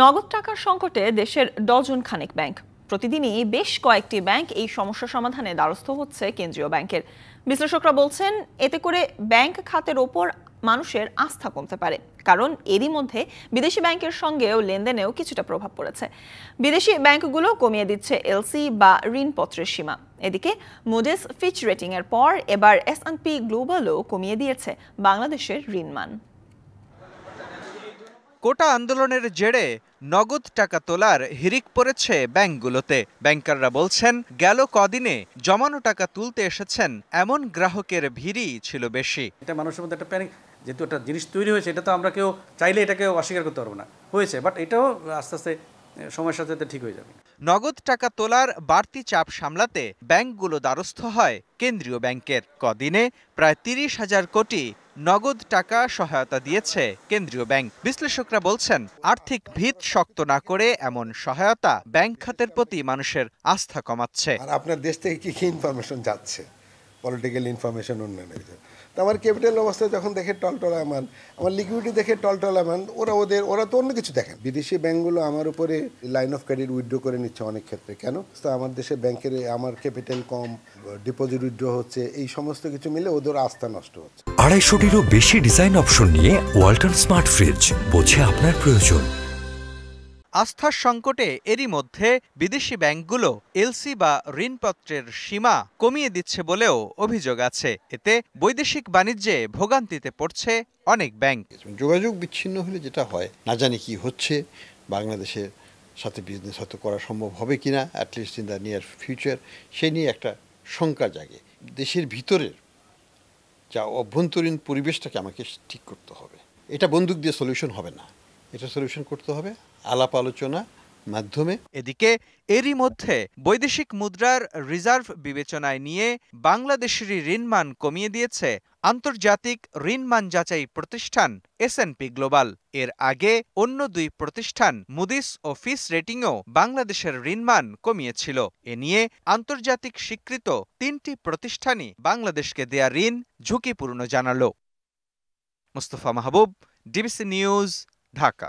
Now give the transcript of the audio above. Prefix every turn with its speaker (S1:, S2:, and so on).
S1: নগদ টাকার সংকটে দেশের ডজন খানেক ব্যাংক। প্রতিদিনই বেশ কয়েকটি ব্যাংক এই সমস্যা সমাধানে দ্বারস্থ হচ্ছে কেন্দ্রীয় ব্যাংকের। বিশ্লেষকরা বলছেন, এতে করে ব্যাংক খাতের ওপর মানুষের আস্থা কমতে পারে, কারণ এরই মধ্যে বিদেশি ব্যাংকের সঙ্গেও লেনদেনেও কিছুটা প্রভাব পড়েছে। বিদেশি ব্যাংকগুলো কমিয়ে দিচ্ছে এলসি বা ঋণপত্রের সীমা। এদিকে মুডিস ফিচ রেটিং এর পর এবার S&P গ্লোবালও কমিয়ে দিয়েছে বাংলাদেশের ঋণমান।
S2: কোটা আন্দোলনের জেরে নগদ টাকা তোলার হিড়িক পড়েছে ব্যাংকগুলোতে। ব্যাংকাররা বলছেন, গেল কদিনে জমানো টাকা তুলতে এসেছেন এমন গ্রাহকের ভিড়ই ছিল বেশি।
S3: এটা মানুষের মধ্যে একটা প্যানিক, যেহেতু একটা জিনিস তৈরি হয়েছে, এটা তো আমরা কেউ চাইলে এটাকে অস্বীকার করতে পারবো না, হয়েছে, বাট এটাও আস্তে আস্তে সময়ের সাথে ঠিক হয়ে যাবে।
S2: নগদ টাকা তোলার বাড়তি চাপ সামলাতে ব্যাংকগুলো দ্বারস্থ হয় কেন্দ্রীয় ব্যাংকের। কদিনে প্রায় 30,000 কোটি নগদ টাকা সহায়তা দিয়েছে কেন্দ্রীয় ব্যাংক। বিশ্লেষকরা বলছেন, আর্থিক ভিত শক্ত না করে এমন সহায়তা ব্যাংক খাতের প্রতি মানুষের আস্থা কমাচ্ছে।
S4: আর আপনার দেশ থেকে কি ইনফরমেশন যাচ্ছে, পলিটিক্যাল ইনফরমেশন অন্যান্য কিছু। তো আমার ক্যাপিটাল অবস্থা যখন দেখে টলটলামান, আমার লিকুইডিটি দেখে টলটলামান, ওরা তো অন্য কিছু দেখেন। বিদেশি ব্যাংকগুলো আমার উপরে লাইন অফ ক্রেডিট উইথড্র করে নিচ্ছে অনেক ক্ষেত্রে। কেন? তো আমার দেশে ব্যাংকের আমার ক্যাপিটাল কম, ডিপোজিট উইথড্র হচ্ছে, এই সমস্ত কিছু মিলে ওদের আস্থা নষ্ট হচ্ছে।
S5: 250-টিরও বেশি ডিজাইন অপশন নিয়ে ওয়ালটন স্মার্ট ফ্রিজ, বোঝে আপনার প্রয়োজন।
S2: আস্থার সংকটে এরই মধ্যে বিদেশি ব্যাংকগুলো এলসি বা ঋণপত্রের সীমা কমিয়ে দিচ্ছে বলেও অভিযোগ আছে। এতে বৈদেশিক বাণিজ্যে ভোগান্তিতে পড়ছে অনেক ব্যাংক।
S6: যোগাযোগ বিচ্ছিন্ন হলে যেটা হয়, না জানি কি হচ্ছে, বাংলাদেশের সাথে বিজনেস হয়তো করা সম্ভব হবে কিনা, at least in the near future, সেই নিয়ে একটা শঙ্কা জাগে। দেশের ভিতরের যা অভ্যন্তরীণ পরিবেশটাকে আমাকে ঠিক করতে হবে। এটা বন্দুক দিয়ে সলিউশন হবে না, এটা সলিউশন করতে হবে আলাপ আলোচনা মাধ্যমে।
S2: এদিকে এরই মধ্যে বৈদেশিক মুদ্রার রিজার্ভ বিবেচনায় নিয়ে বাংলাদেশেরই ঋণমান কমিয়ে দিয়েছে আন্তর্জাতিক ঋণমান যাচাই প্রতিষ্ঠান S&P গ্লোবাল। এর আগে অন্য দুই প্রতিষ্ঠান মুডিস ও ফিচ রেটিংও বাংলাদেশের ঋণমান কমিয়েছিল। এ নিয়ে আন্তর্জাতিক স্বীকৃত 3টি প্রতিষ্ঠানই বাংলাদেশকে দেয়া ঋণ ঝুঁকিপূর্ণ জানালো। মুস্তফা মাহবুব, ডিবিসি নিউজ, ঢাকা।